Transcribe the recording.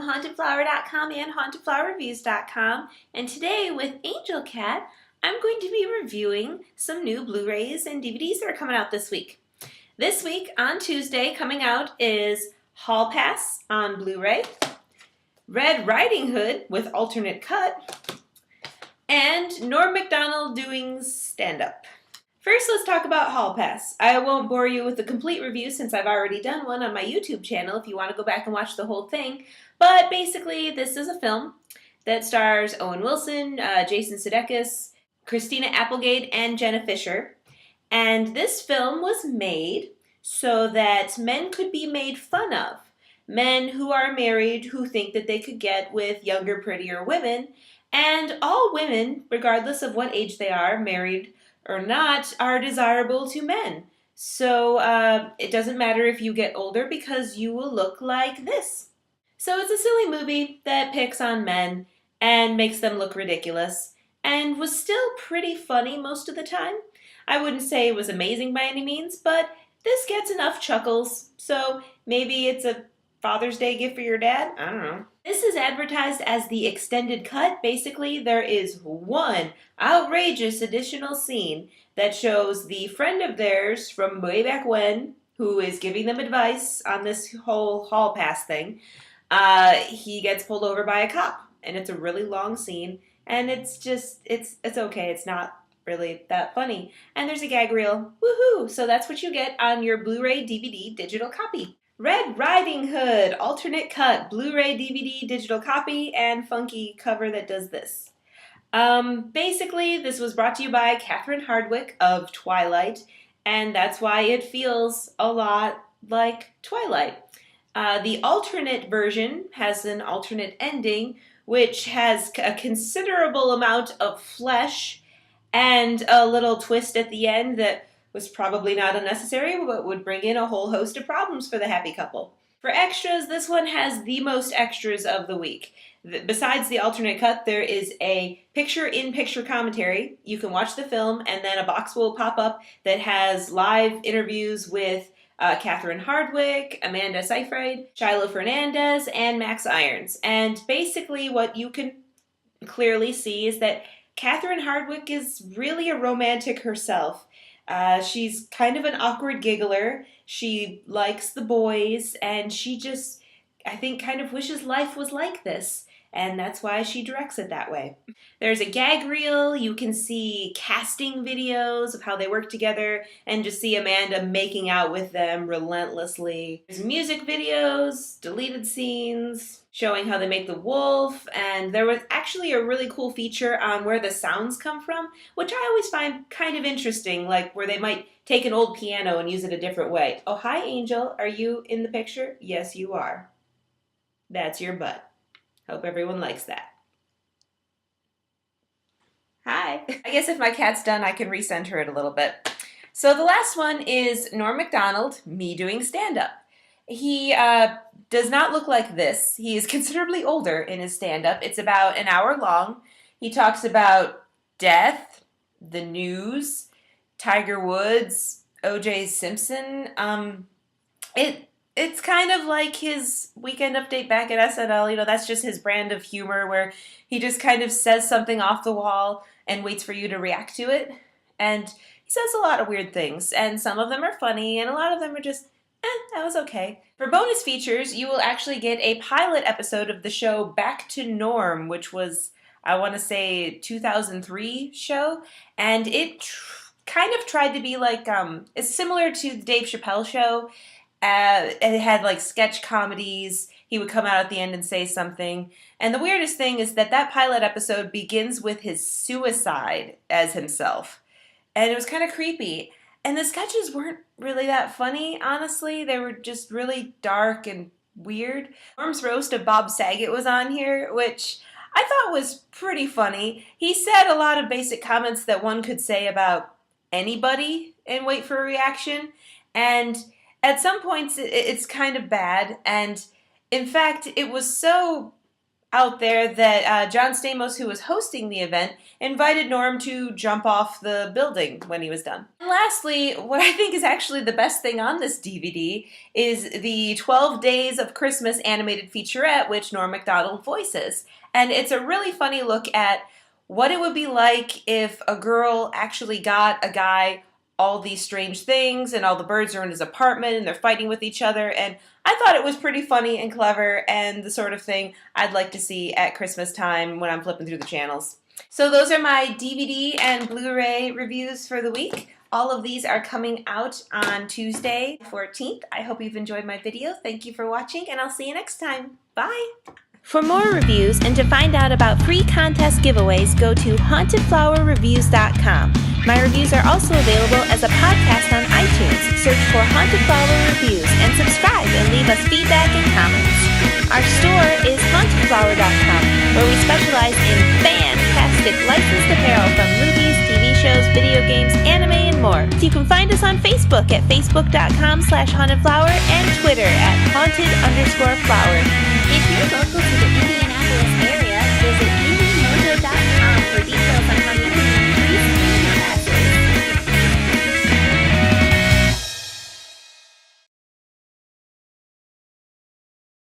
hauntedflower.com and hauntedflowerreviews.com, and today with Angel Cat, I'm going to be reviewing some new Blu-rays and DVDs that are coming out this week. This week, on Tuesday, coming out is Hall Pass on Blu-ray, Red Riding Hood with alternate cut, and Norm MacDonald Doing Stand-Up. First, let's talk about Hall Pass. I won't bore you with the complete review since I've already done one on my YouTube channel if you want to go back and watch the whole thing. But basically, this is a film that stars Owen Wilson, Jason Sudeikis, Christina Applegate, and Jenna Fischer. And this film was made so that men could be made fun of. Men who are married who think that they could get with younger, prettier women. And all women, regardless of what age they are, married or not, are desirable to men. So it doesn't matter if you get older because you will look like this. So it's a silly movie that picks on men and makes them look ridiculous and was still pretty funny most of the time. I wouldn't say it was amazing by any means, but this gets enough chuckles. So maybe it's a Father's Day gift for your dad? I don't know. This is advertised as the extended cut. Basically, there is one outrageous additional scene that shows the friend of theirs from way back when, who is giving them advice on this whole hall pass thing. He gets pulled over by a cop, and it's a really long scene, and it's okay. It's not really that funny. And there's a gag reel. Woohoo! So that's what you get on your Blu-ray DVD digital copy. Red Riding Hood, alternate cut, Blu-ray DVD digital copy, and funky cover that does this. Basically, this was brought to you by Catherine Hardwicke of Twilight, and that's why it feels a lot like Twilight. The alternate version has an alternate ending, which has a considerable amount of flesh and a little twist at the end that was probably not unnecessary, but would bring in a whole host of problems for the happy couple. For extras, this one has the most extras of the week. Besides the alternate cut, there is a picture-in-picture commentary. You can watch the film, and then a box will pop up that has live interviews with Catherine Hardwicke, Amanda Seyfried, Shiloh Fernandez, and Max Irons. And basically what you can clearly see is that Catherine Hardwicke is really a romantic herself. She's kind of an awkward giggler. She likes the boys, and she just, I think, kind of wishes life was like this. And that's why she directs it that way. There's a gag reel. You can see casting videos of how they work together and just see Amanda making out with them relentlessly. There's music videos, deleted scenes, showing how they make the wolf, and there was actually a really cool feature on where the sounds come from, which I always find kind of interesting, like where they might take an old piano and use it a different way. Oh, hi, Angel. Are you in the picture? Yes, you are. That's your butt. Hope everyone likes that. Hi. I guess if my cat's done, I can recenter it a little bit. So the last one is Norm MacDonald, me doing stand-up. He does not look like this. He is considerably older in his stand-up. It's about an hour long. He talks about death, the news, Tiger Woods, O.J. Simpson. It's kind of like his Weekend Update back at SNL. You know, that's just his brand of humor where he just kind of says something off the wall and waits for you to react to it. And he says a lot of weird things, and some of them are funny, and a lot of them are just, that was okay. For bonus features, you will actually get a pilot episode of the show Back to Norm, which was, I want to say, 2003 show, and it kind of tried to be like, it's similar to the Dave Chappelle show. It had like sketch comedies. He would come out at the end and say something. And the weirdest thing is that that pilot episode begins with his suicide as himself. And it was kind of creepy. And the sketches weren't really that funny, honestly. They were just really dark and weird. Norm's roast of Bob Saget was on here, which I thought was pretty funny. He said a lot of basic comments that one could say about anybody and wait for a reaction. And at some points, it's kind of bad, and in fact, it was so out there that John Stamos, who was hosting the event, invited Norm to jump off the building when he was done. And lastly, what I think is actually the best thing on this DVD is the 12 Days of Christmas animated featurette, which Norm MacDonald voices. And it's a really funny look at what it would be like if a girl actually got a guy all these strange things and all the birds are in his apartment and they're fighting with each other. And I thought it was pretty funny and clever and the sort of thing I'd like to see at Christmas time when I'm flipping through the channels. So those are my DVD and Blu-ray reviews for the week. All of these are coming out on Tuesday, 14th. I hope you've enjoyed my video. Thank you for watching, and I'll see you next time. Bye! For more reviews and to find out about free contest giveaways, go to hauntedflowerreviews.com. My reviews are also available as a podcast on iTunes. Search for Haunted Flower Reviews and subscribe and leave us feedback and comments. Our store is hauntedflower.com, where we specialize in fantastic licensed apparel from movies, TV shows, video games, anime, and more. You can find us on Facebook at facebook.com/hauntedflower and Twitter at haunted_flower. If you're local to the Indiana